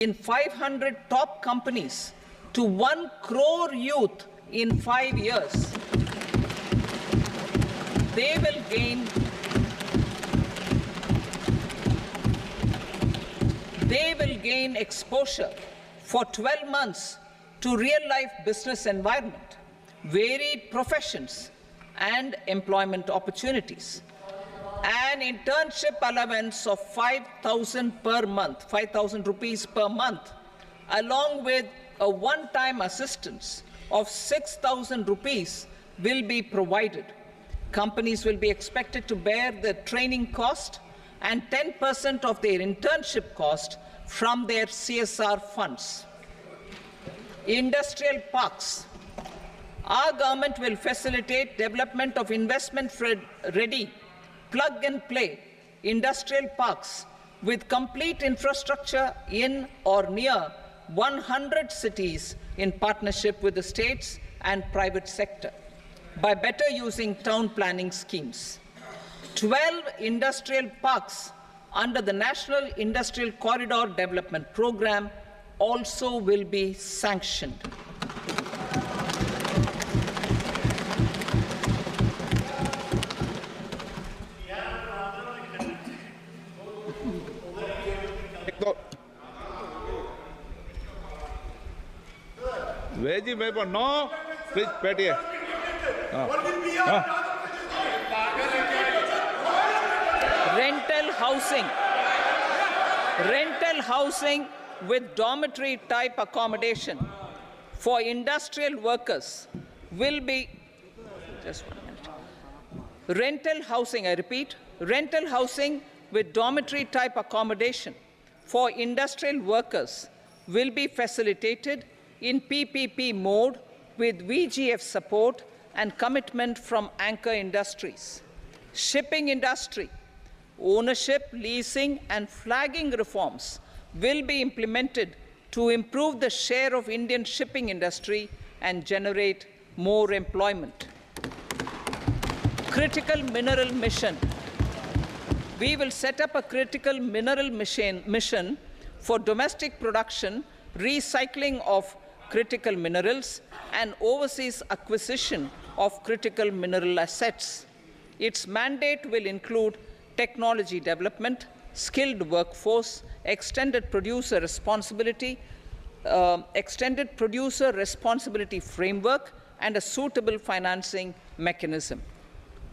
in 500 top companies to 1 crore youth in 5 years. They will gain exposure for 12 months to real-life business environment, varied professions, and employment opportunities. An internship allowance of 5,000 per month, 5,000 rupees per month, along with a one-time assistance of 6,000 rupees will be provided. Companies will be expected to bear the training cost and 10% of their internship cost from their CSR funds. Industrial parks. Our government will facilitate development of investment-ready, plug-and-play industrial parks with complete infrastructure in or near 100 cities in partnership with the states and private sector by better using town planning schemes. 12 industrial parks under the National Industrial Corridor Development Program also will be sanctioned. Veji member, no, please, Petier. Rental housing with dormitory type accommodation for industrial workers will be, just 1 minute. Rental housing, I repeat, rental housing with dormitory type accommodation for industrial workers will be facilitated in PPP mode with VGF support and commitment from anchor industries. Shipping industry, ownership, leasing, and flagging reforms will be implemented to improve the share of Indian shipping industry and generate more employment. Critical mineral mission. We will set up a critical mineral mission for domestic production, recycling of critical minerals, and overseas acquisition of critical mineral assets. Its mandate will include technology development, skilled workforce, extended producer responsibility framework, and a suitable financing mechanism.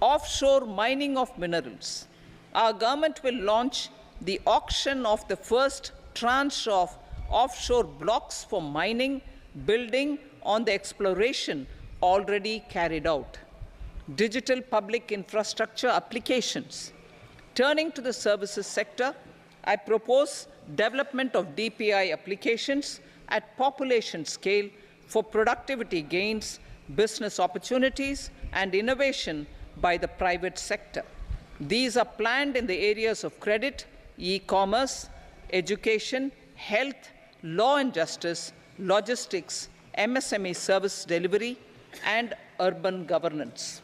Offshore mining of minerals. Our government will launch the auction of the first tranche of offshore blocks for mining, building on the exploration already carried out. Digital public infrastructure applications. Turning to the services sector, I propose development of DPI applications at population scale for productivity gains, business opportunities, and innovation by the private sector. These are planned in the areas of credit, e-commerce, education, health, law and justice, logistics, MSME service delivery, and urban governance.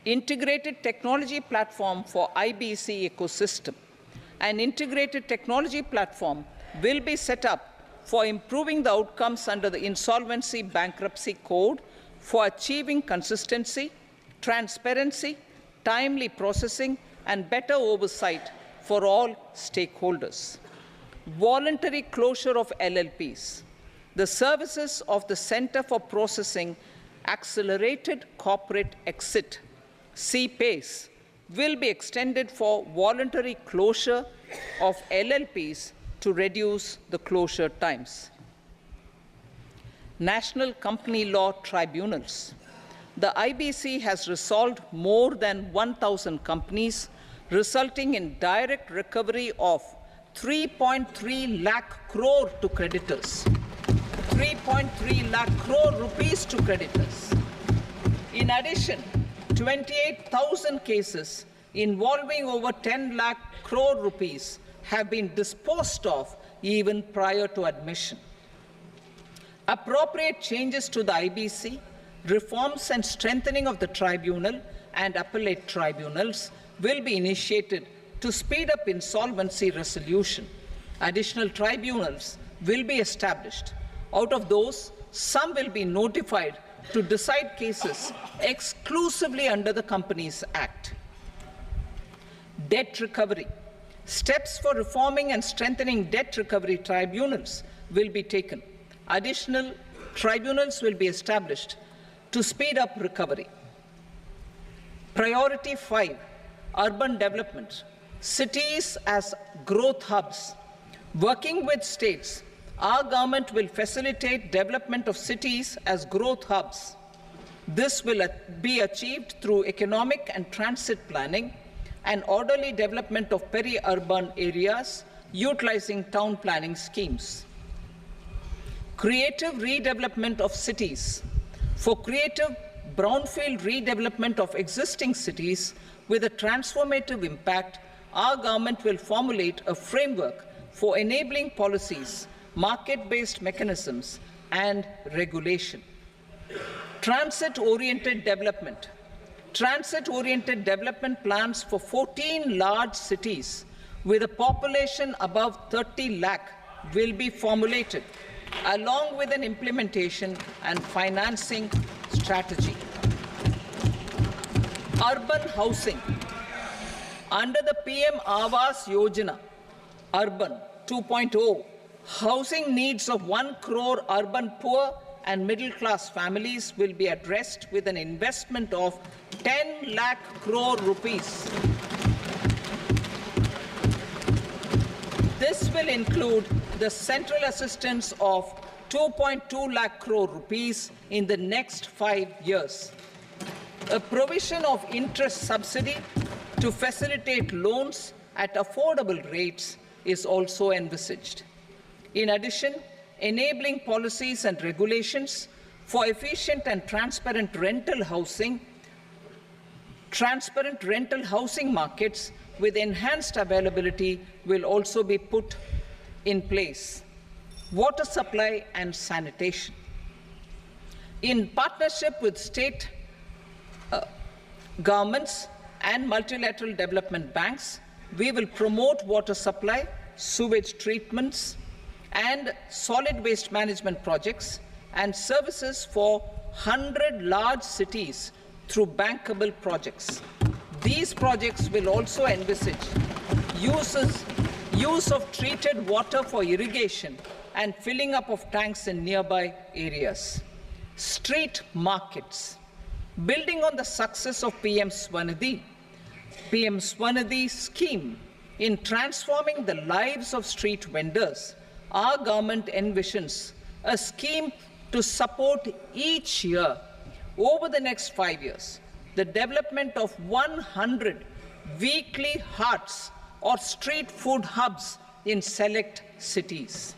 Integrated technology platform for IBC ecosystem. An integrated technology platform will be set up for improving the outcomes under the Insolvency Bankruptcy Code for achieving consistency, transparency, timely processing, and better oversight for all stakeholders. Voluntary closure of LLPs. The services of the Center for Processing Accelerated Corporate Exit, CPACE, will be extended for voluntary closure of LLPs to reduce the closure times. National Company Law Tribunals. The IBC has resolved more than 1,000 companies, resulting in direct recovery of 3.3 lakh crore to creditors. 3.3 lakh crore rupees to creditors. In addition, 28,000 cases involving over 10 lakh crore rupees have been disposed of even prior to admission. Appropriate changes to the IBC, reforms and strengthening of the tribunal and appellate tribunals will be initiated to speed up insolvency resolution. Additional tribunals will be established. Out of those, some will be notified to decide cases exclusively under the Companies Act. Debt recovery. Steps for reforming and strengthening debt recovery tribunals will be taken. Additional tribunals will be established to speed up recovery. Priority 5, urban development. Cities as growth hubs. Working with states, our government will facilitate development of cities as growth hubs. This will be achieved through economic and transit planning and orderly development of peri-urban areas utilizing town planning schemes. Creative redevelopment of cities. For creative brownfield redevelopment of existing cities with a transformative impact, our government will formulate a framework for enabling policies, market-based mechanisms, and regulation. Transit-oriented development. Transit-oriented development plans for 14 large cities with a population above 30 lakh will be formulated, along with an implementation and financing strategy. Urban housing. Under the PM Awas Yojana, Urban 2.0, housing needs of 1 crore urban poor and middle-class families will be addressed with an investment of 10 lakh crore rupees. This will include the central assistance of 2.2 lakh crore rupees in the next 5 years. A provision of interest subsidy to facilitate loans at affordable rates is also envisaged. In addition, enabling policies and regulations for efficient and transparent rental housing markets with enhanced availability will also be put in place. Water supply and sanitation. In partnership with state governments and multilateral development banks, we will promote water supply, sewage treatments, and solid waste management projects and services for 100 large cities through bankable projects. These projects will also envisage use of treated water for irrigation and filling up of tanks in nearby areas. Street markets. Building on the success of PM Swanidhi scheme in transforming the lives of street vendors, our government envisions a scheme to support each year, over the next 5 years, the development of 100 weekly hearts or street food hubs in select cities.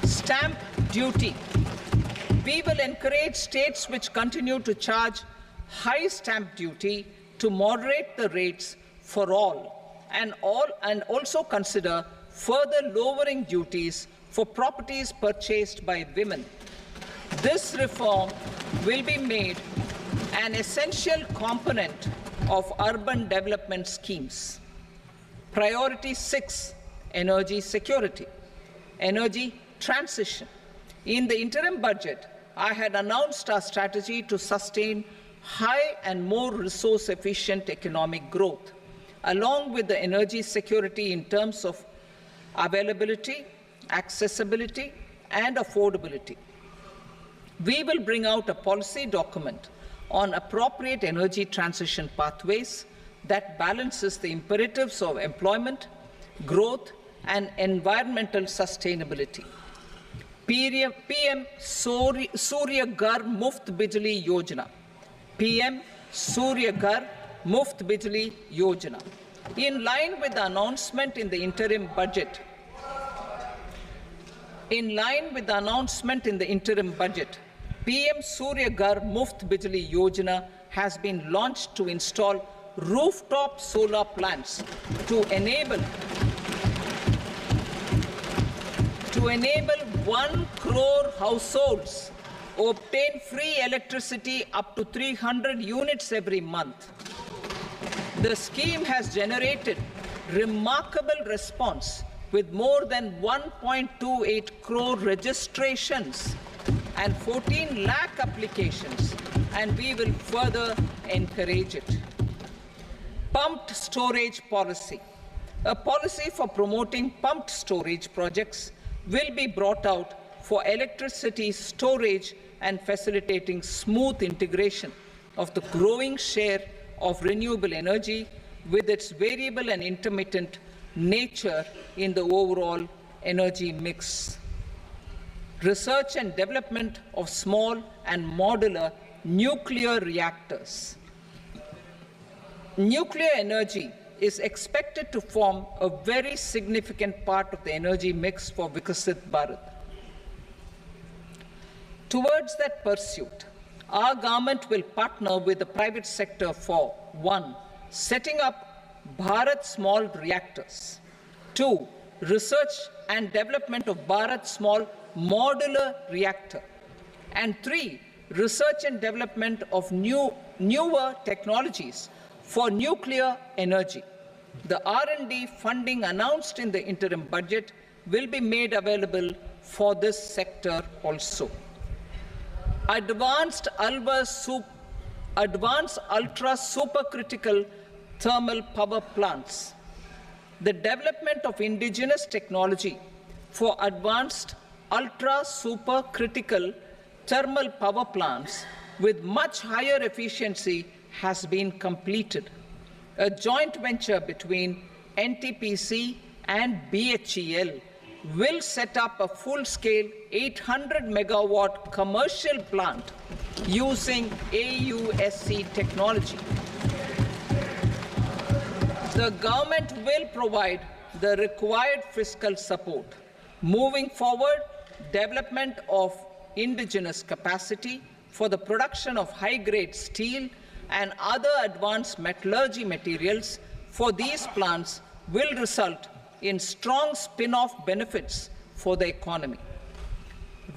Stamp duty. We will encourage states which continue to charge high stamp duty to moderate the rates for all and also consider further lowering duties for properties purchased by women. This reform will be made an essential component of urban development schemes. Priority 6, energy security, energy transition. In the interim budget, I had announced our strategy to sustain high and more resource-efficient economic growth, along with the energy security in terms of availability, accessibility, and affordability. We will bring out a policy document on appropriate energy transition pathways that balances the imperatives of employment, growth, and environmental sustainability. PM Surya Ghar Muft Bijli Yojana. PM Surya Ghar Muft Bijli Yojana. In line with the announcement in the interim budget, PM Surya Ghar Muft Bijli Yojana has been launched to install rooftop solar plants to enable 1 crore households obtain free electricity up to 300 units every month. The scheme has generated remarkable response with more than 1.28 crore registrations and 14 lakh applications, and we will further encourage it. Pumped storage policy. A policy for promoting pumped storage projects will be brought out for electricity storage and facilitating smooth integration of the growing share of renewable energy with its variable and intermittent nature in the overall energy mix. Research and development of small and modular nuclear reactors. Nuclear energy is expected to form a very significant part of the energy mix for Viksit Bharat. Towards that pursuit, our government will partner with the private sector for 1. Setting up Bharat Small Reactors, 2. Research and development of Bharat Small Modular Reactor, and 3. Research and development of newer technologies for nuclear energy. The R&D funding announced in the interim budget will be made available for this sector also. Advanced ultra supercritical thermal power plants. The development of indigenous technology for advanced ultra supercritical thermal power plants with much higher efficiency has been completed. A joint venture between NTPC and BHEL will set up a full-scale 800 megawatt commercial plant using AUSC technology. The government will provide the required fiscal support. Moving forward, development of indigenous capacity for the production of high-grade steel and other advanced metallurgy materials for these plants will result in strong spin-off benefits for the economy.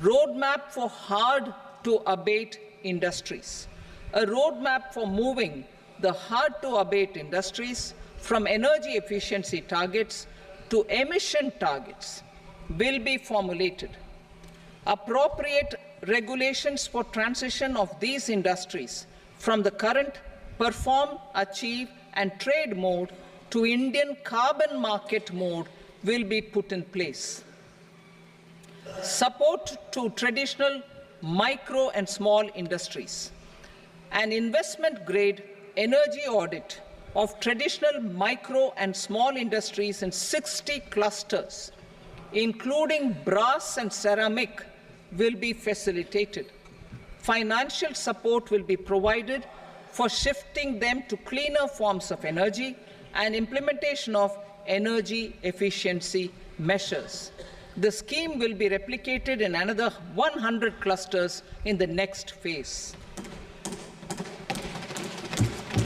Roadmap for hard-to-abate industries. A roadmap for moving the hard-to-abate industries from energy efficiency targets to emission targets will be formulated. Appropriate regulations for transition of these industries from the current perform, achieve, and trade mode to Indian carbon market mode will be put in place. Support to traditional micro and small industries. An investment-grade energy audit of traditional micro and small industries in 60 clusters, including brass and ceramic, will be facilitated. Financial support will be provided for shifting them to cleaner forms of energy and implementation of energy efficiency measures. The scheme will be replicated in another 100 clusters in the next phase.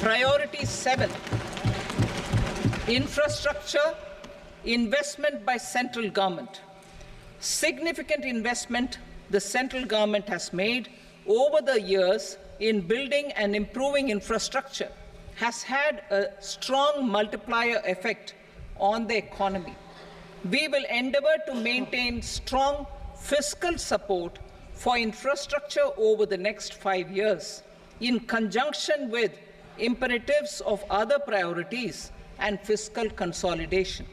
Priority 7, infrastructure investment by central government. Significant investment the central government has made over the years in building and improving infrastructure has had a strong multiplier effect on the economy. We will endeavor to maintain strong fiscal support for infrastructure over the next 5 years in conjunction with imperatives of other priorities and fiscal consolidation.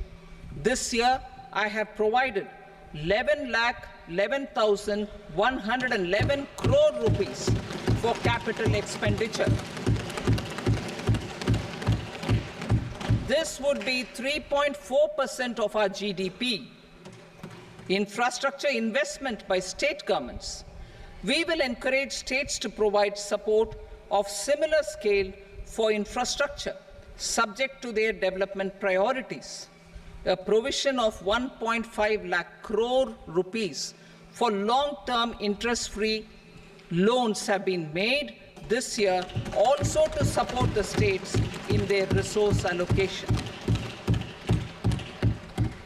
This year, I have provided 11,11,111 crore rupees for capital expenditure. This would be 3.4% of our GDP. Infrastructure investment by state governments. We will encourage states to provide support of similar scale for infrastructure, subject to their development priorities. A provision of 1.5 lakh crore rupees for long-term interest-free loans have been made this year, also to support the states in their resource allocation.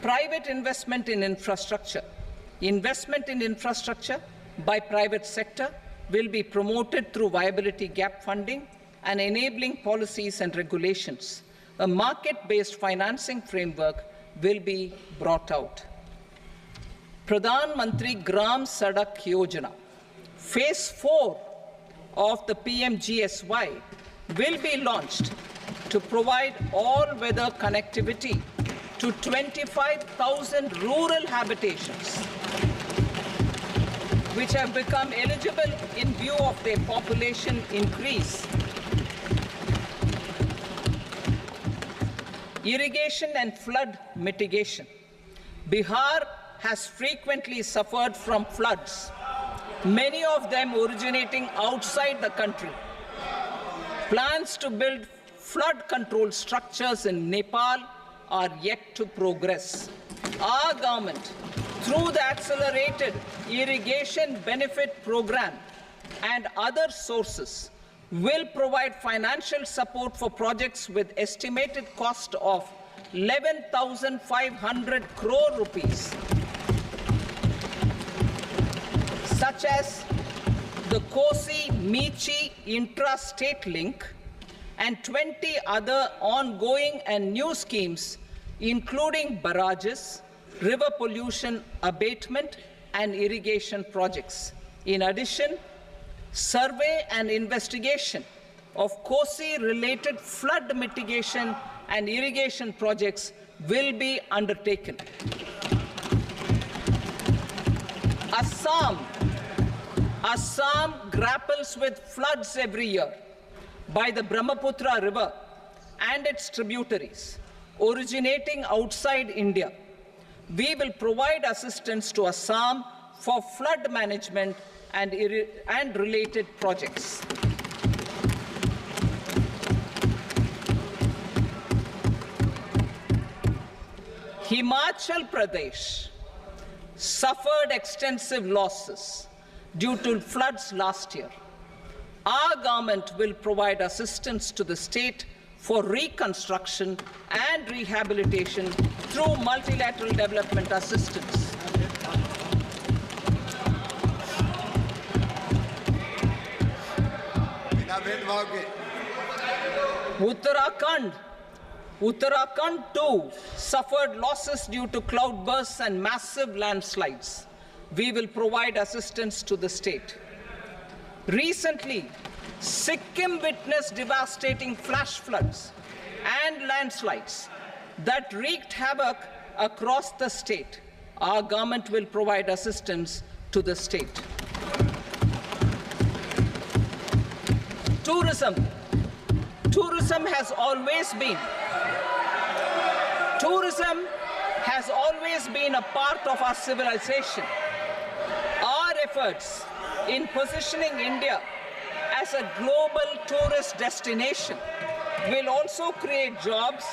Private investment in infrastructure. Investment in infrastructure by private sector will be promoted through viability gap funding and enabling policies and regulations. a market-based financing framework will be brought out. Pradhan Mantri Gram Sadak Yojana, Phase 4 of the PMGSY will be launched to provide all-weather connectivity to 25,000 rural habitations, which have become eligible in view of their population increase. Irrigation and flood mitigation. Bihar has frequently suffered from floods, many of them originating outside the country. Plans to build flood control structures in Nepal are yet to progress. Our government, through the Accelerated Irrigation Benefit Program and other sources, will provide financial support for projects with estimated cost of 11,500 crore rupees, such as the Kosi-Michi intra-state link and 20 other ongoing and new schemes, including barrages, river pollution abatement, and irrigation projects. In addition, survey and investigation of Kosi-related flood mitigation and irrigation projects will be undertaken. Assam grapples with floods every year by the Brahmaputra River and its tributaries originating outside India. We will provide assistance to Assam for flood management and related projects. Himachal Pradesh suffered extensive losses due to floods last year. Our government will provide assistance to the state for reconstruction and rehabilitation through multilateral development assistance. Uttarakhand too suffered losses due to cloudbursts and massive landslides. We will provide assistance to the state. Recently, Sikkim witnessed devastating flash floods and landslides that wreaked havoc across the state. Our government will provide assistance to the state. Tourism. Tourism has always been a part of our civilization. Our efforts in positioning India as a global tourist destination will also create jobs,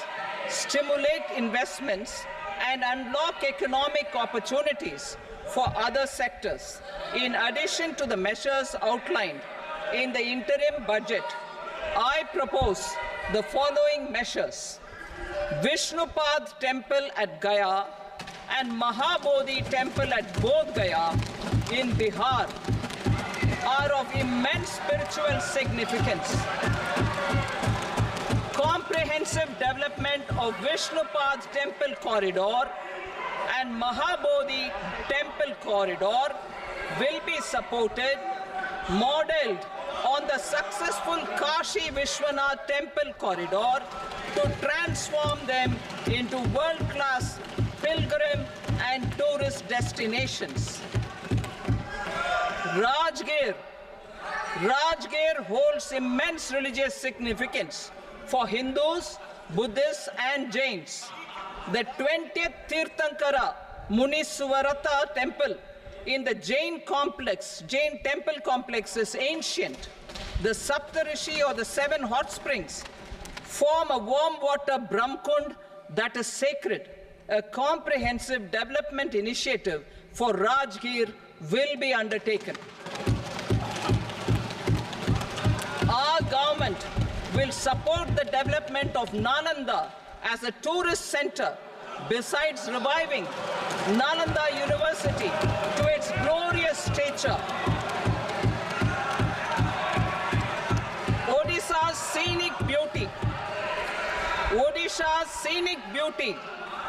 stimulate investments, and unlock economic opportunities for other sectors. In addition to the measures outlined in the interim budget, I propose the following measures. Vishnupad Temple at Gaya and Mahabodhi Temple at Bodh Gaya in Bihar are of immense spiritual significance. Comprehensive development of Vishnupad Temple Corridor and Mahabodhi Temple Corridor will be supported, modeled on the successful Kashi Vishwanath Temple Corridor to transform them into world-class pilgrim and tourist destinations. Rajgir holds immense religious significance for Hindus, Buddhists, and Jains. The 20th Tirthankara Muniswarata Temple in the Jain temple complex is ancient. The Saptarishi, or the 7 hot springs, form a warm water Brahmkund that is sacred. A comprehensive development initiative for Rajgir will be undertaken. Our government will support the development of Nalanda as a tourist center, besides reviving Nalanda University to its glorious stature. Odisha's scenic beauty. Odisha's scenic beauty,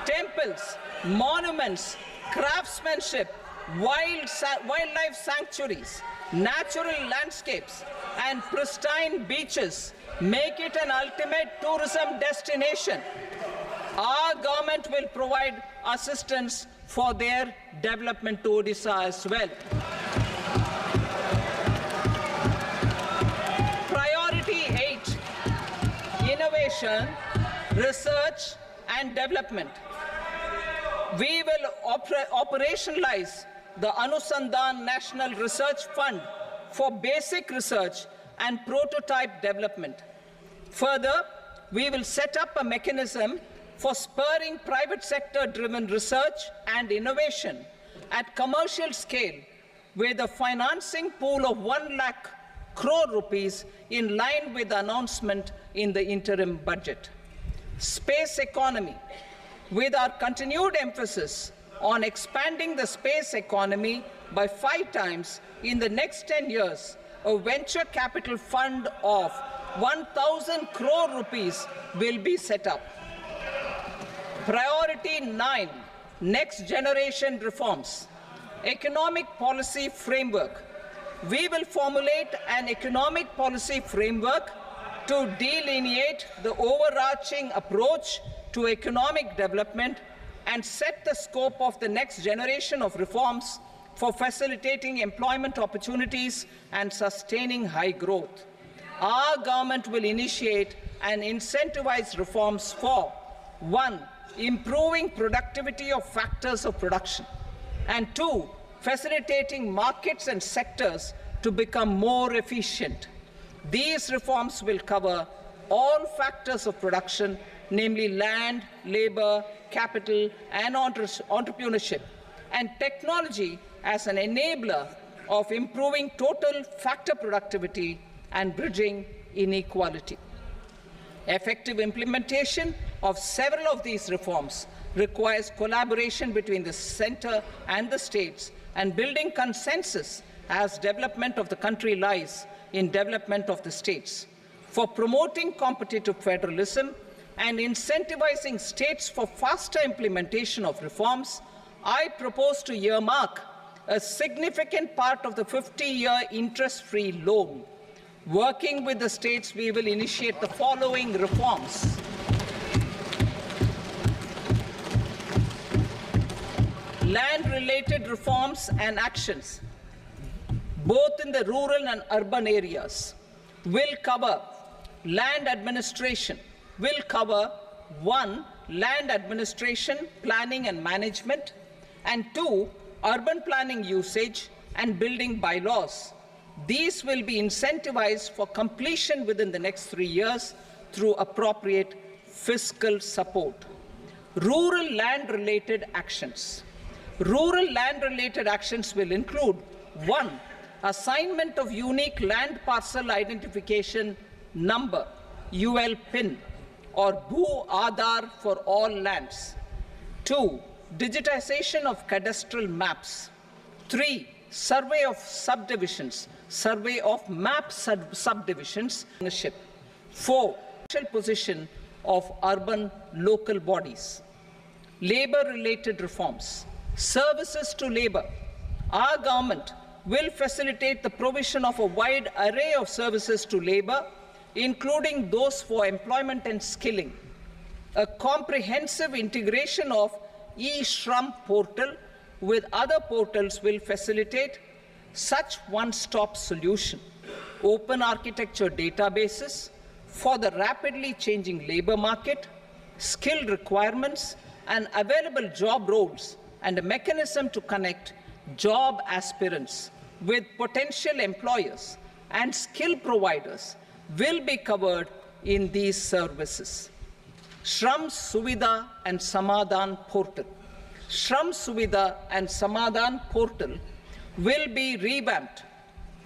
temples, monuments, craftsmanship, wildlife sanctuaries, natural landscapes, and pristine beaches make it an ultimate tourism destination. Our government will provide assistance for their development to Odisha as well. Priority 8, innovation, research and development. We will operationalize the Anusandhan National Research Fund for basic research and prototype development. Further, we will set up a mechanism for spurring private sector-driven research and innovation at commercial scale with a financing pool of 1 lakh crore rupees in line with the announcement in the interim budget. Space economy. With our continued emphasis on expanding the space economy by 5 times in the next 10 years, a venture capital fund of 1,000 crore rupees will be set up. Priority 9, next generation reforms. Economic policy framework. We will formulate an economic policy framework to delineate the overarching approach to economic development and set the scope of the next generation of reforms for facilitating employment opportunities and sustaining high growth. Our government will initiate and incentivize reforms for 1. Improving productivity of factors of production, and 2. Facilitating markets and sectors to become more efficient. These reforms will cover all factors of production, namely land, labor, capital, and entrepreneurship, and technology as an enabler of improving total factor productivity and bridging inequality. Effective implementation of several of these reforms requires collaboration between the center and the states and building consensus as development of the country lies in development of the states. For promoting competitive federalism and incentivizing states for faster implementation of reforms, I propose to earmark a significant part of the 50-year interest-free loan. Working with the states, we will initiate the following reforms. Land-related reforms and actions, both in the rural and urban areas, will cover land administration, will cover 1. Land administration, planning and management, and 2. Urban planning usage and building bylaws. These will be incentivized for completion within the next 3 years through appropriate fiscal support. Rural land-related actions. Rural land-related actions will include 1. Assignment of unique land parcel identification number, UL PIN, or Bhu Aadhaar for all lands. 2. Digitization of cadastral maps. 3. Survey of subdivisions, survey of map subdivisions, ownership. 4. Position of urban local bodies. Labor-related reforms. Services to labor. Our government will facilitate the provision of a wide array of services to labor, including those for employment and skilling. A comprehensive integration of eShram portal with other portals will facilitate such one-stop solution. Open architecture databases for the rapidly changing labor market, skill requirements, and available job roles, and a mechanism to connect job aspirants with potential employers and skill providers will be covered in these services. Shram Suvidha and Samadhan portal. Shram Suvidha and Samadhan portal will be revamped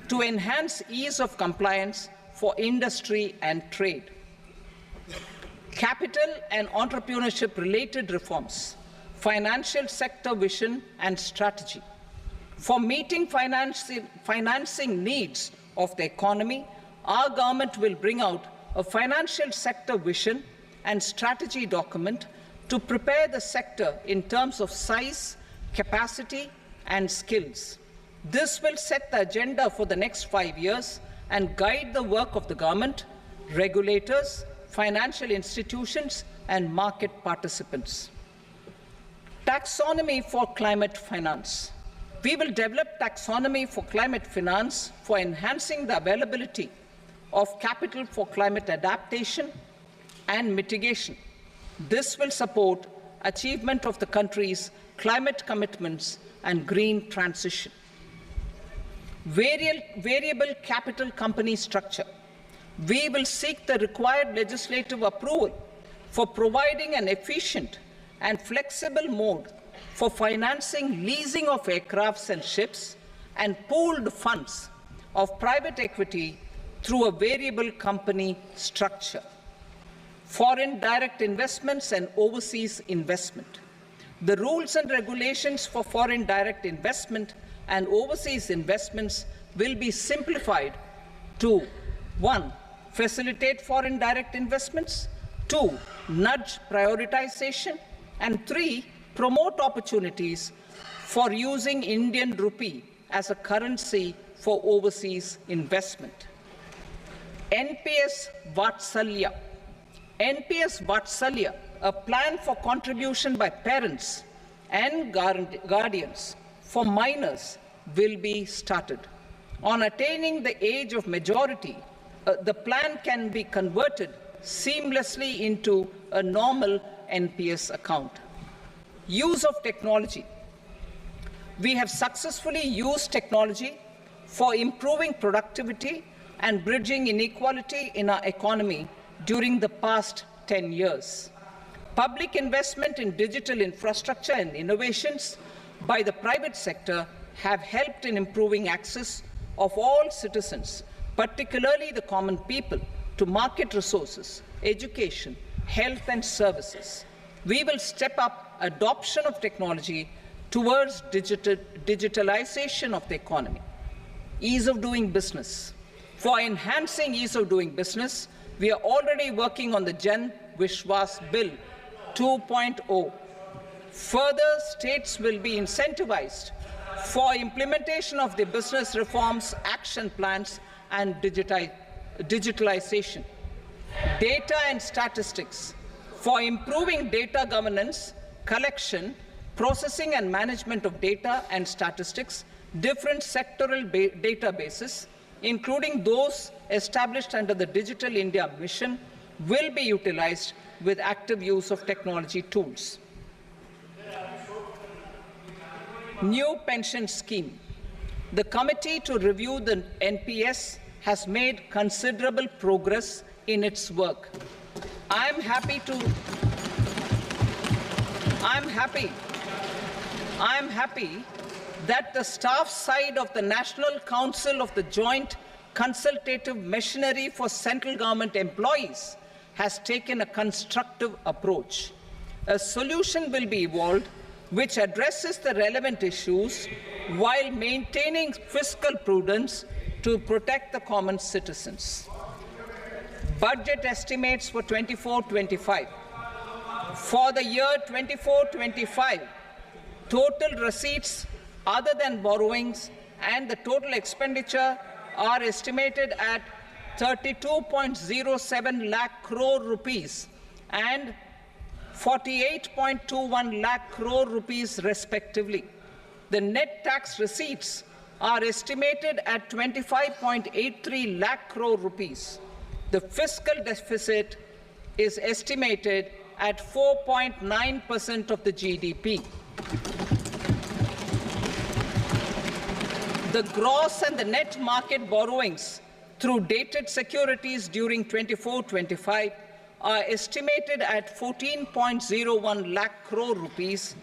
to enhance ease of compliance for industry and trade. Capital and entrepreneurship related reforms, financial sector vision and strategy. For meeting financing needs of the economy, our government will bring out a financial sector vision and strategy document to prepare the sector in terms of size, capacity, and skills. This will set the agenda for the next 5 years and guide the work of the government, regulators, financial institutions, and market participants. Taxonomy for climate finance. We will develop taxonomy for climate finance for enhancing the availability of capital for climate adaptation and mitigation. This will support achievement of the country's climate commitments and green transition. Variable capital company structure. We will seek the required legislative approval for providing an efficient and flexible mode for financing leasing of aircrafts and ships and pooled funds of private equity through a variable company structure. Foreign direct investments and overseas investment. The rules and regulations for foreign direct investment and overseas investments will be simplified to 1. Facilitate foreign direct investments, 2. Nudge prioritization, and 3. Promote opportunities for using Indian rupee as a currency for overseas investment. NPS Vatsalya. NPS Vatsalya, a plan for contribution by parents and guardians for minors, will be started. On attaining the age of majority, the plan can be converted seamlessly into a normal NPS account. Use of technology. We have successfully used technology for improving productivity and bridging inequality in our economy during the past 10 years. Public investment in digital infrastructure and innovations by the private sector have helped in improving access of all citizens, particularly the common people, to market resources, education, health and services. We will step up adoption of technology towards digitalization of the economy. Ease of doing business. For enhancing ease of doing business, we are already working on the Jan Vishwas Bill 2.0. Further, states will be incentivized for implementation of the business reforms, action plans, and digitalization. Data and statistics. For improving data governance, collection, processing and management of data and statistics, different sectoral databases, including those established under the Digital India Mission, will be utilized with active use of technology tools. New pension scheme. The committee to review the NPS has made considerable progress in its work. I'm happy that the staff side of the National Council of the Joint Consultative Machinery for Central Government Employees has taken a constructive approach. A solution will be evolved which addresses the relevant issues while maintaining fiscal prudence to protect the common citizens. Budget estimates for 24-25. For the year 24-25, total receipts other than borrowings and the total expenditure are estimated at 32.07 lakh crore rupees and 48.21 lakh crore rupees respectively. The net tax receipts are estimated at 25.83 lakh crore rupees. The fiscal deficit is estimated at 4.9% of the GDP. The gross and the net market borrowings through dated securities during 24-25 are estimated at 14.01 lakh crore rupees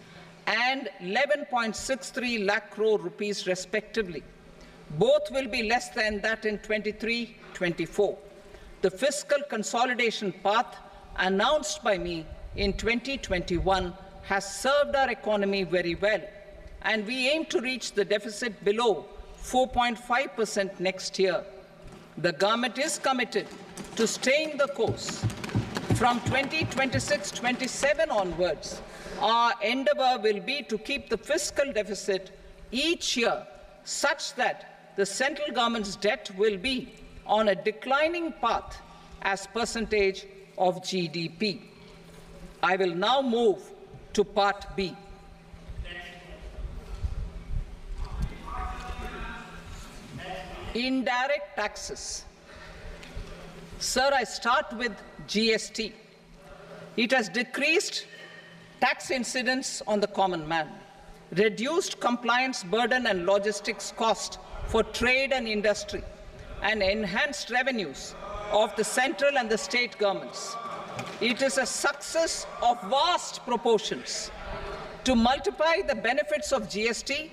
and 11.63 lakh crore rupees respectively. Both will be less than that in 23-24. The fiscal consolidation path announced by me in 2021 has served our economy very well, and we aim to reach the deficit below 4.5% next year. The government is committed to staying the course From 2026-27 onwards, our endeavour will be to keep the fiscal deficit each year such that the central government's debt will be on a declining path as percentage of GDP. I will now move to Part B. Indirect taxes. Sir, I start with GST. It has decreased tax incidence on the common man, reduced compliance burden and logistics cost for trade and industry, and enhanced revenues of the central and the state governments. It is a success of vast proportions. To multiply the benefits of GST,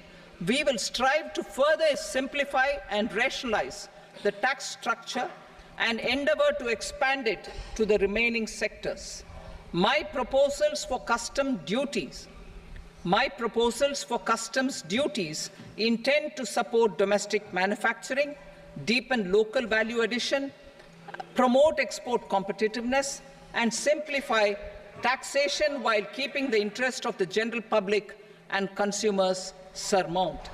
we will strive to further simplify and rationalize the tax structure and endeavour to expand it to the remaining sectors. My proposals for customs duties intend to support domestic manufacturing, deepen local value addition, promote export competitiveness, and simplify taxation while keeping the interest of the general public and consumers surmount.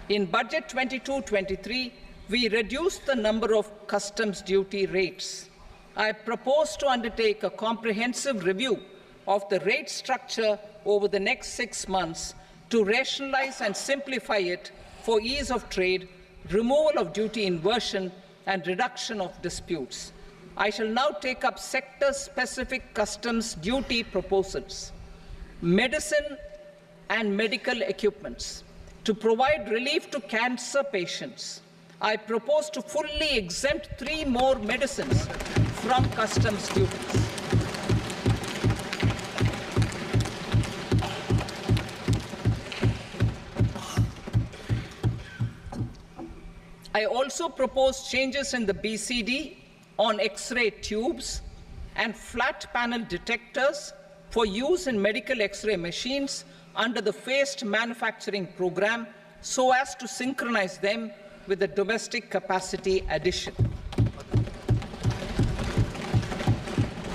In Budget 22-23, we reduced the number of customs duty rates. I propose to undertake a comprehensive review of the rate structure over the next 6 months to rationalize and simplify it for ease of trade, removal of duty inversion, and reduction of disputes. I shall now take up sector-specific customs duty proposals. Medicine and medical equipments. To provide relief to cancer patients, I propose to fully exempt 3 more medicines from customs duties. I also propose changes in the BCD on X-ray tubes and flat panel detectors for use in medical X-ray machines under the phased manufacturing program so as to synchronize them with the domestic capacity addition.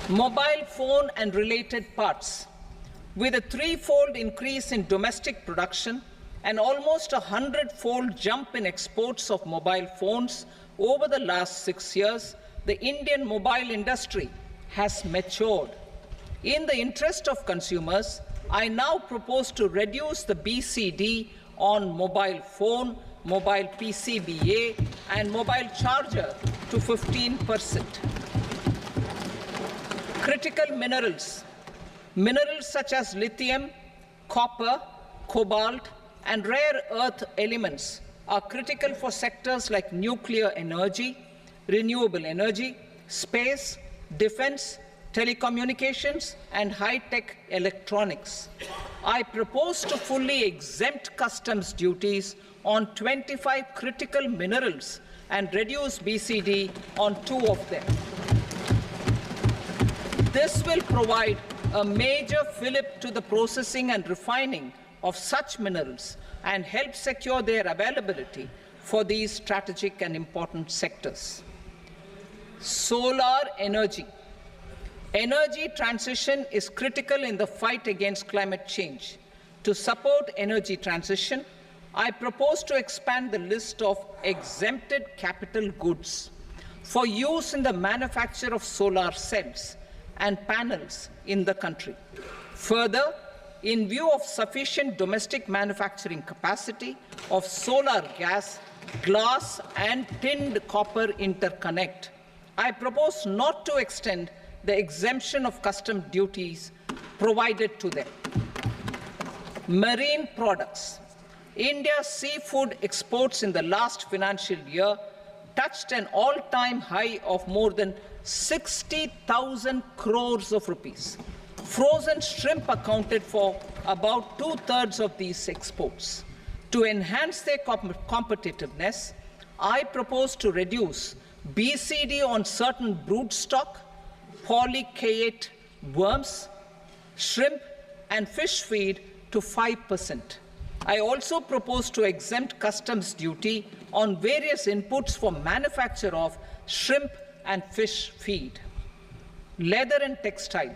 Mobile phone and related parts. With a 3-fold increase in domestic production and almost a 100-fold jump in exports of mobile phones over the last 6 years, the Indian mobile industry has matured. In the interest of consumers, I now propose to reduce the BCD on mobile phone, mobile PCBA, and mobile charger to 15%. Critical minerals. Minerals such as lithium, copper, cobalt, and rare earth elements are critical for sectors like nuclear energy, renewable energy, space, defense, telecommunications, and high-tech electronics. I propose to fully exempt customs duties on 25 critical minerals and reduce BCD on 2 of them. This will provide a major fillip to the processing and refining of such minerals and help secure their availability for these strategic and important sectors. Solar energy. Energy transition is critical in the fight against climate change. To support energy transition, I propose to expand the list of exempted capital goods for use in the manufacture of solar cells and panels in the country. Further, in view of sufficient domestic manufacturing capacity of solar gas, glass, and tinned copper interconnect, I propose not to extend the exemption of custom duties provided to them. Marine products. India's seafood exports in the last financial year touched an all-time high of more than 60,000 crores of rupees. Frozen shrimp accounted for about 2/3 of these exports. To enhance their competitiveness, I propose to reduce BCD on certain broodstock, polychaete worms, shrimp, and fish feed to 5%. I also propose to exempt customs duty on various inputs for manufacture of shrimp and fish feed. leather and textile.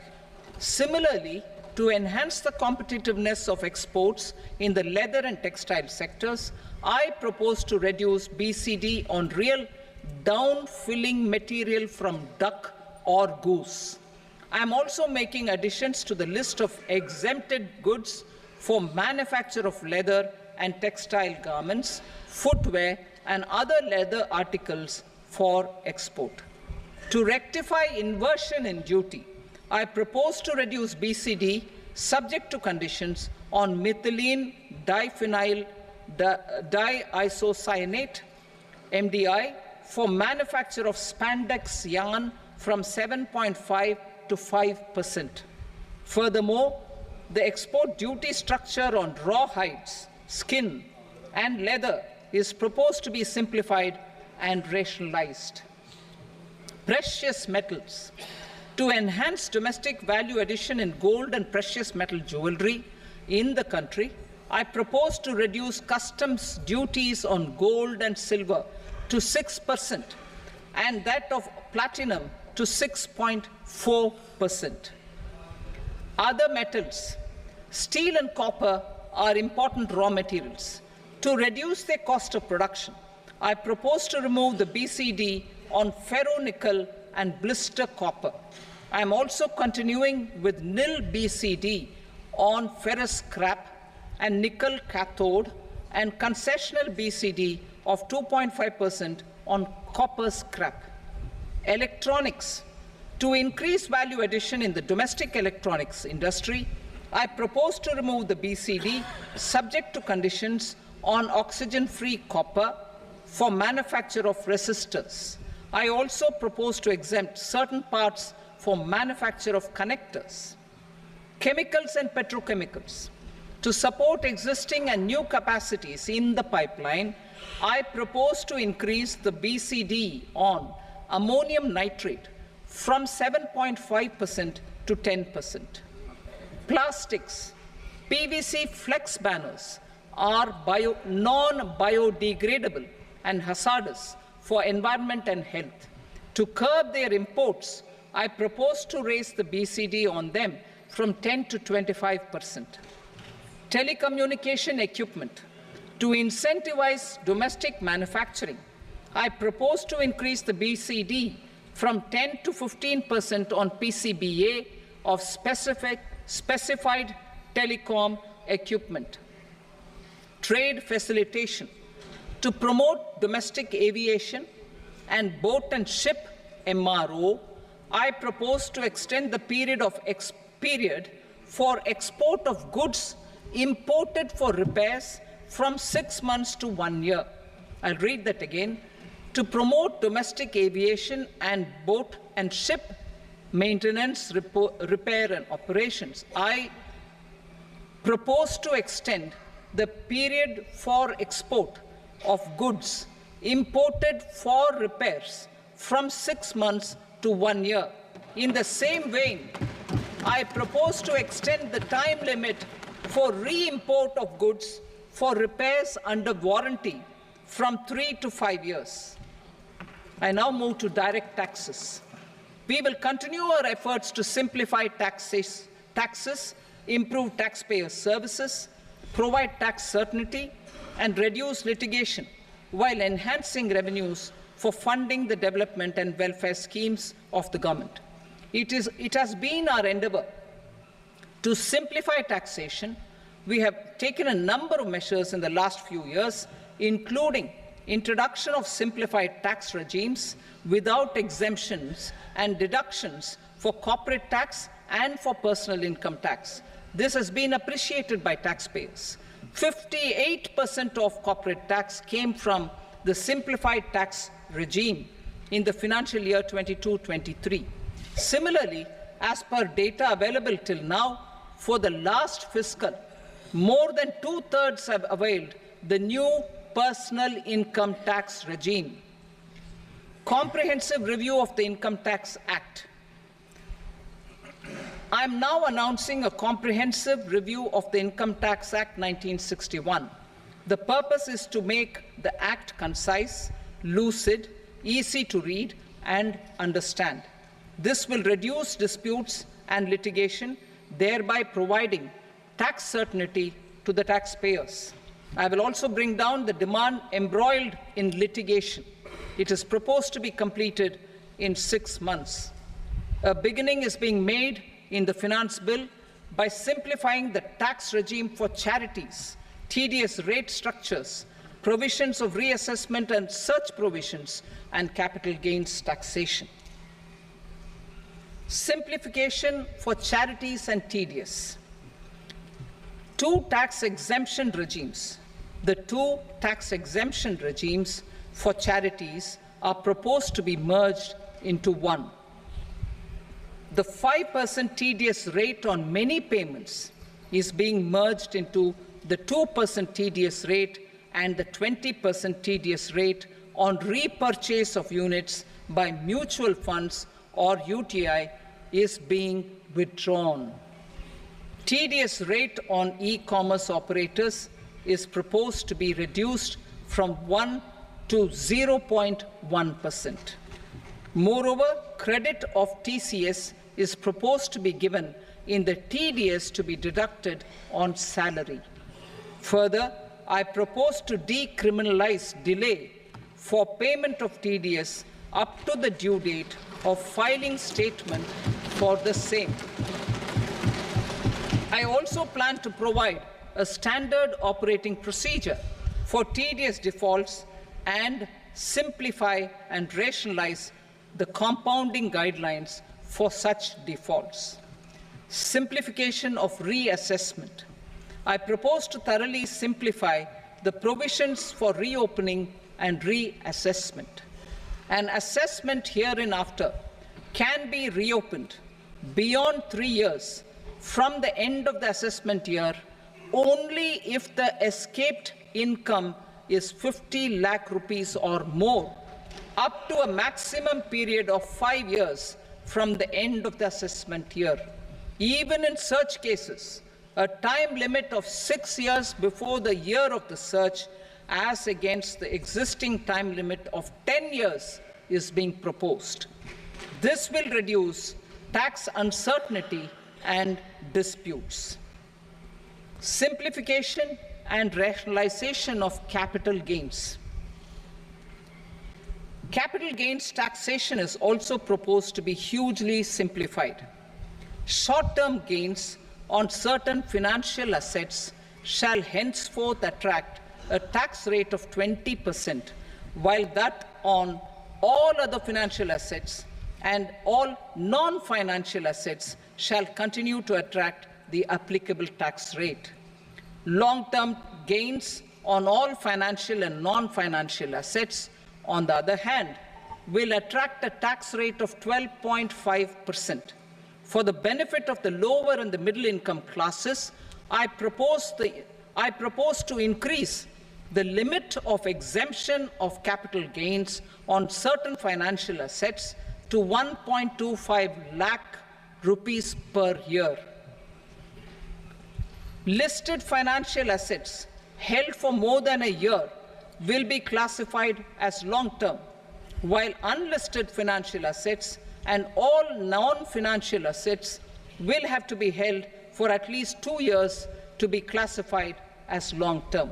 Similarly, to enhance the competitiveness of exports in the leather and textile sectors, I propose to reduce BCD on real down-filling material from duck or goose. I am also making additions to the list of exempted goods for manufacture of leather and textile garments, footwear, and other leather articles for export. To rectify inversion in duty, I propose to reduce BCD subject to conditions on methylene diphenyl diisocyanate (MDI) for manufacture of spandex yarn from 7.5 to 5%. Furthermore, the export duty structure on raw hides, skin, and leather is proposed to be simplified and rationalized. Precious metals. To enhance domestic value addition in gold and precious metal jewelry in the country, I propose to reduce customs duties on gold and silver to 6% and that of platinum to 6.4%. Other metals. Steel and copper are important raw materials. To reduce their cost of production, I propose to remove the BCD on ferronickel and blister copper. I am also continuing with nil BCD on ferrous scrap and nickel cathode and concessional BCD of 2.5% on copper scrap. Electronics. To increase value addition in the domestic electronics industry, I propose to remove the BCD subject to conditions on oxygen-free copper for manufacture of resistors. I also propose to exempt certain parts for manufacture of connectors. Chemicals and petrochemicals. To support existing and new capacities in the pipeline, I propose to increase the BCD on ammonium nitrate from 7.5% to 10%. Plastics. PVC flex banners are non-biodegradable and hazardous for environment and health. To curb their imports, I propose to raise the BCD on them from 10 to 25%. Telecommunication equipment. To incentivize domestic manufacturing, I propose to increase the BCD from 10 to 15% on PCBA of specified telecom equipment. Trade facilitation. To promote domestic aviation and boat and ship MRO, I propose to extend the period for export of goods imported for repairs from 6 months to 1 year. I'll read that again. To promote domestic aviation and boat and ship maintenance, repair and operations, I propose to extend the period for export of goods imported for repairs from 6 months to 1 year. In the same vein, I propose to extend the time limit for re-import of goods for repairs under warranty from 3 to 5 years. I now move to direct taxes. We will continue our efforts to simplify taxes, improve taxpayer services, provide tax certainty, and reduce litigation while enhancing revenues for funding the development and welfare schemes of the government. It has been our endeavor to simplify taxation. We have taken a number of measures in the last few years, including introduction of simplified tax regimes without exemptions and deductions for corporate tax and for personal income tax. This has been appreciated by taxpayers. 58% of corporate tax came from the simplified tax regime in the financial year 22-23. Similarly, as per data available till now, for the last fiscal, more than 2/3 have availed the new personal income tax regime. Comprehensive review of the Income Tax Act. I am now announcing a comprehensive review of the Income Tax Act 1961. The purpose is to make the Act concise, lucid, easy to read and understand. This will reduce disputes and litigation, thereby providing tax certainty to the taxpayers. I will also bring down the demand embroiled in litigation. It is proposed to be completed in 6 months. A beginning is being made in the Finance Bill by simplifying the tax regime for charities, tedious rate structures, provisions of reassessment and such provisions, and capital gains taxation. Simplification for charities and tedious. The two tax exemption regimes for charities are proposed to be merged into one. The 5% TDS rate on many payments is being merged into the 2% TDS rate, and the 20% TDS rate on repurchase of units by mutual funds or UTI is being withdrawn. TDS rate on e-commerce operators is proposed to be reduced from 1 to 0.1%. Moreover, credit of TCS is proposed to be given in the TDS to be deducted on salary. Further, I propose to decriminalize delay for payment of TDS up to the due date of filing statement for the same. I also plan to provide a standard operating procedure for TDS defaults and simplify and rationalize the compounding guidelines for such defaults. Simplification of reassessment. I propose to thoroughly simplify the provisions for reopening and reassessment. An assessment hereinafter can be reopened beyond 3 years from the end of the assessment year only if the escaped income is 50 lakh rupees or more, up to a maximum period of 5 years from the end of the assessment year. Even in such cases, a time limit of 6 years before the year of the search, as against the existing time limit of 10 years, is being proposed. This will reduce tax uncertainty and disputes. Simplification and rationalization of capital gains. Capital gains taxation is also proposed to be hugely simplified. Short-term gains on certain financial assets shall henceforth attract a tax rate of 20%, while that on all other financial assets and all non-financial assets shall continue to attract the applicable tax rate. Long-term gains on all financial and non-financial assets, on the other hand, will attract a tax rate of 12.5%. For the benefit of the lower and the middle income classes, I propose to increase the limit of exemption of capital gains on certain financial assets to 1.25 lakh rupees per year. Listed financial assets held for more than a year will be classified as long-term, while unlisted financial assets and all non-financial assets will have to be held for at least 2 years to be classified as long-term.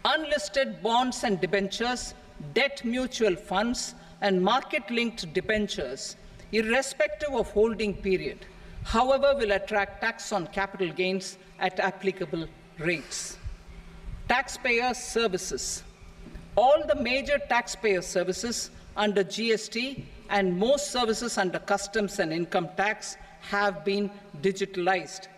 Unlisted bonds and debentures, debt mutual funds, and market-linked debentures, irrespective of holding period, however, will attract tax on capital gains at applicable rates. Taxpayer services. All the major taxpayer services under GST and most services under customs and income tax have been digitalized.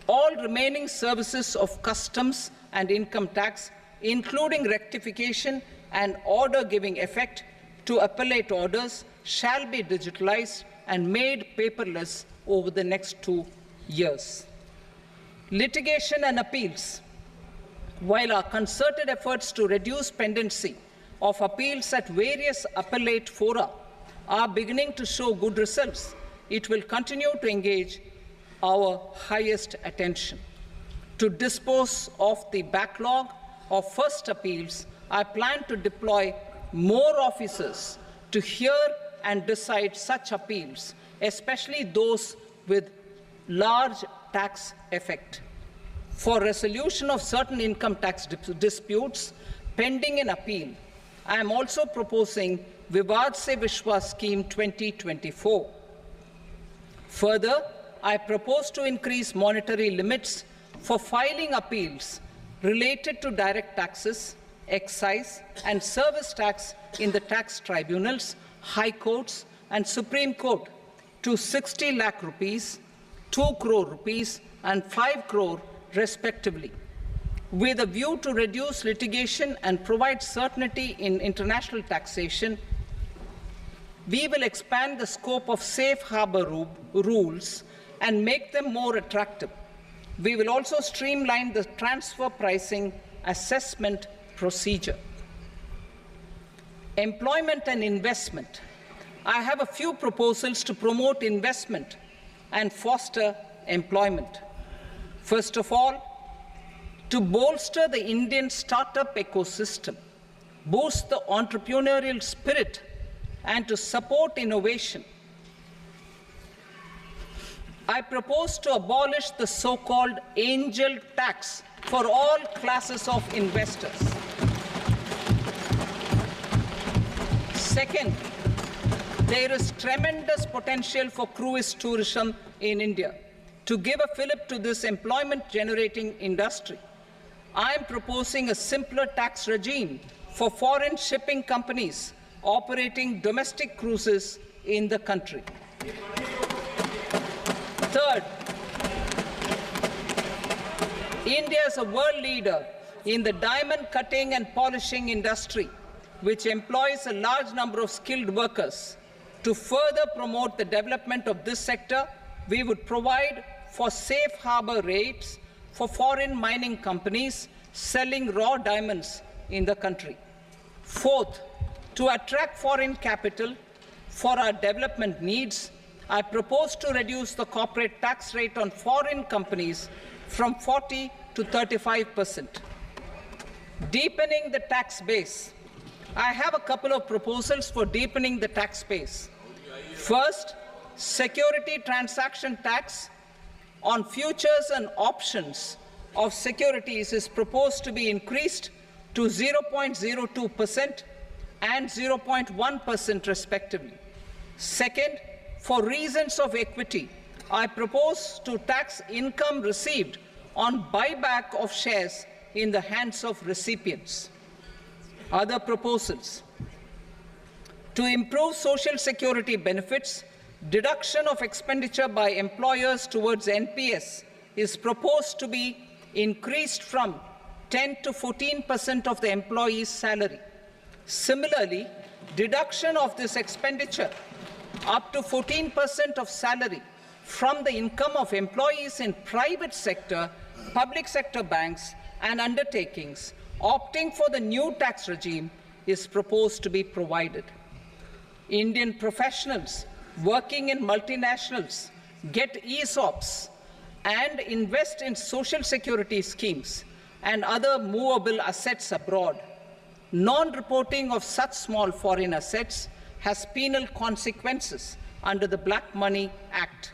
All remaining services of customs and income tax, including rectification and order giving effect to appellate orders, shall be digitalized and made paperless over the next 2 years. Litigation and appeals. While our concerted efforts to reduce pendency of appeals at various appellate fora are beginning to show good results, it will continue to engage our highest attention. To dispose of the backlog of first appeals, I plan to deploy more officers to hear and decide such appeals, especially those with large tax effect. For resolution of certain income tax disputes pending an appeal, I am also proposing Vivad Se Vishwas Scheme 2024. Further, I propose to increase monetary limits for filing appeals related to direct taxes, excise and service tax in the tax tribunals, high courts and Supreme Court to 60 lakh rupees, 2 crore rupees and 5 crore respectively, with a view to reduce litigation and provide certainty in international taxation. We will expand the scope of safe harbor rules and make them more attractive. We will also streamline the transfer pricing assessment procedure. Employment and investment. I have a few proposals to promote investment and foster employment. First of all, to bolster the Indian startup ecosystem, boost the entrepreneurial spirit, and to support innovation, I propose to abolish the so-called angel tax for all classes of investors. Second, there is tremendous potential for cruise tourism in India. To give a fillip to this employment-generating industry, I am proposing a simpler tax regime for foreign shipping companies operating domestic cruises in the country. Third, India is a world leader in the diamond cutting and polishing industry, which employs a large number of skilled workers. To further promote the development of this sector, we would provide for safe harbor rates for foreign mining companies selling raw diamonds in the country. Fourth, to attract foreign capital for our development needs, I propose to reduce the corporate tax rate on foreign companies from 40 to 35%. Deepening the tax base. I have a couple of proposals for deepening the tax base. First, security transaction tax on futures and options of securities is proposed to be increased to 0.02% and 0.1% respectively. Second, for reasons of equity, I propose to tax income received on buyback of shares in the hands of recipients. Other proposals: to improve social security benefits, deduction of expenditure by employers towards NPS is proposed to be increased from 10 to 14% of the employee's salary. Similarly, deduction of this expenditure up to 14% of salary from the income of employees in private sector, public sector banks and undertakings opting for the new tax regime is proposed to be provided. Indian professionals working in multinationals get ESOPs and invest in social security schemes and other movable assets abroad. Non-reporting of such small foreign assets has penal consequences under the Black Money Act.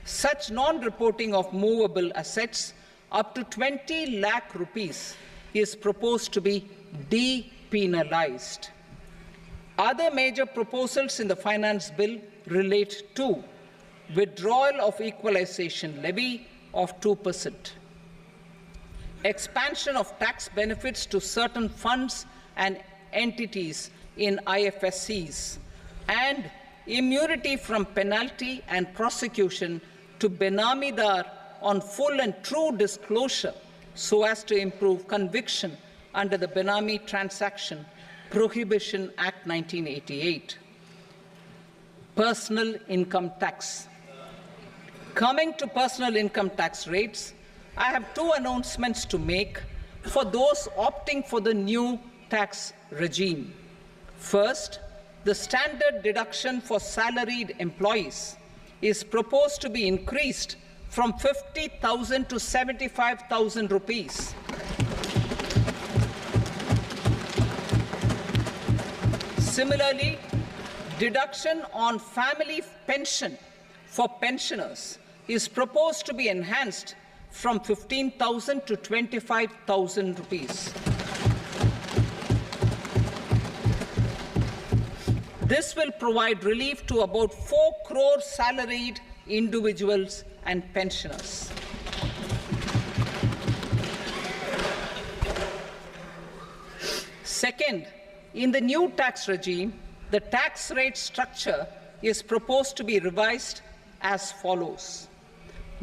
Such non-reporting of movable assets up to 20 lakh rupees is proposed to be depenalized. Other major proposals in the finance bill relate to withdrawal of equalization levy of 2%, expansion of tax benefits to certain funds and entities in IFSCs, and immunity from penalty and prosecution to Benamidar on full and true disclosure so as to improve conviction under the Benami Transaction Prohibition Act 1988. Personal income tax. Coming to personal income tax rates, I have two announcements to make for those opting for the new tax regime. First, the standard deduction for salaried employees is proposed to be increased from 50,000 to 75,000 rupees. Similarly, Deduction on family pension for pensioners is proposed to be enhanced from 15,000 to 25,000 rupees. This will provide relief to about 4 crore salaried individuals and pensioners. Second, in the new tax regime, the tax rate structure is proposed to be revised as follows: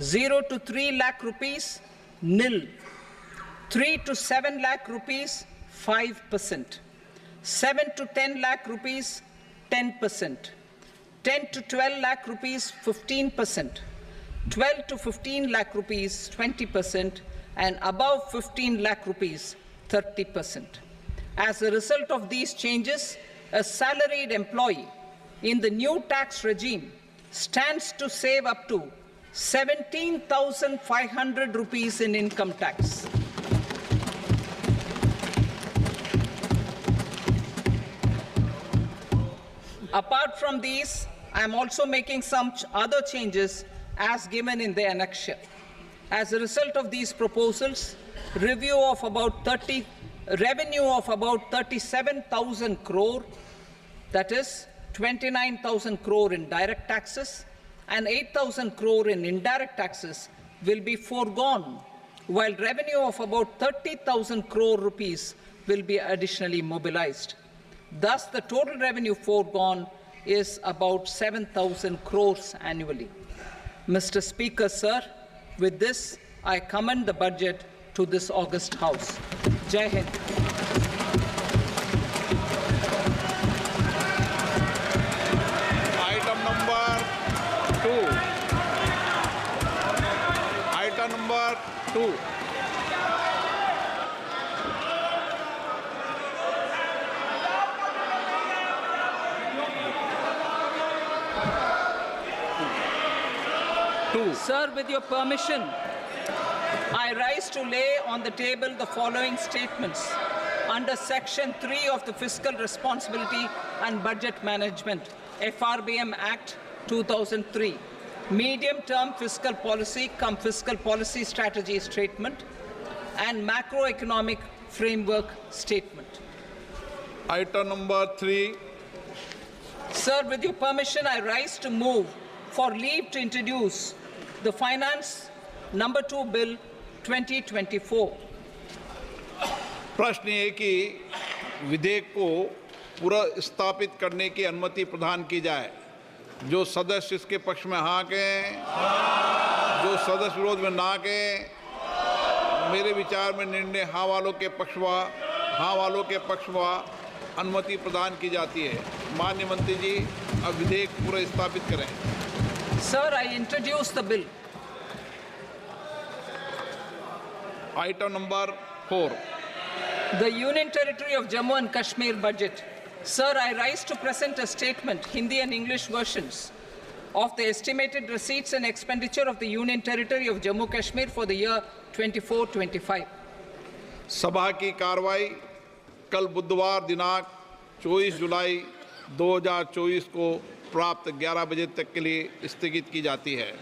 0 to 3 lakh rupees, nil; 3 to 7 lakh rupees, 5%; 7 to 10 lakh rupees, 10%; 10 to 12 lakh rupees, 15%; 12 to 15 lakh rupees, 20%; and above 15 lakh rupees, 30%. As a result of these changes, a salaried employee in the new tax regime stands to save up to 17,500 rupees in income tax. Apart from these, I am also making some other changes as given in the annexure. As a result of these proposals, revenue of about 37,000 crore, that is 29,000 crore in direct taxes and 8,000 crore in indirect taxes, will be foregone, while revenue of about 30,000 crore rupees will be additionally mobilized. Thus, the total revenue foregone is about 7,000 crores annually. Mr. Speaker, sir, with this, I commend the budget to this august House. Jai Hind. Item number 2. Item number 2. Sir, with your permission, I rise to lay on the table the following statements under Section 3 of the Fiscal Responsibility and Budget Management, FRBM Act 2003, Medium-Term Fiscal Policy cum Fiscal Policy Strategy Statement, and Macroeconomic Framework Statement. Item number 3. Sir, with your permission, I rise to move for leave to introduce the Finance Number 2 Bill 2024. प्रश्न ये कि विधेयक को पुनर्स्थापित करने की अनुमति प्रदान की जाए। जो सदस्य इसके पक्ष में हाँ कहें, जो सदस्य विरोध में ना कहें। मेरे विचार में निर्णय हाँ वालों के पक्ष में अनुमति प्रदान की जाती है। माननीय मंत्री जी, अब विधेयक पुनर्स्थापित करें। Sir, I introduce the bill. Item number 4. The Union Territory of Jammu and Kashmir budget. Sir, I rise to present a statement, Hindi and English versions, of the estimated receipts and expenditure of the Union Territory of Jammu and Kashmir for the year 24-25. सभा की कार्रवाई कल बुधवार दिनांक 24 जुलाई 2024 को प्राप्त 11 बजे तक के लिए स्थगित की जाती है।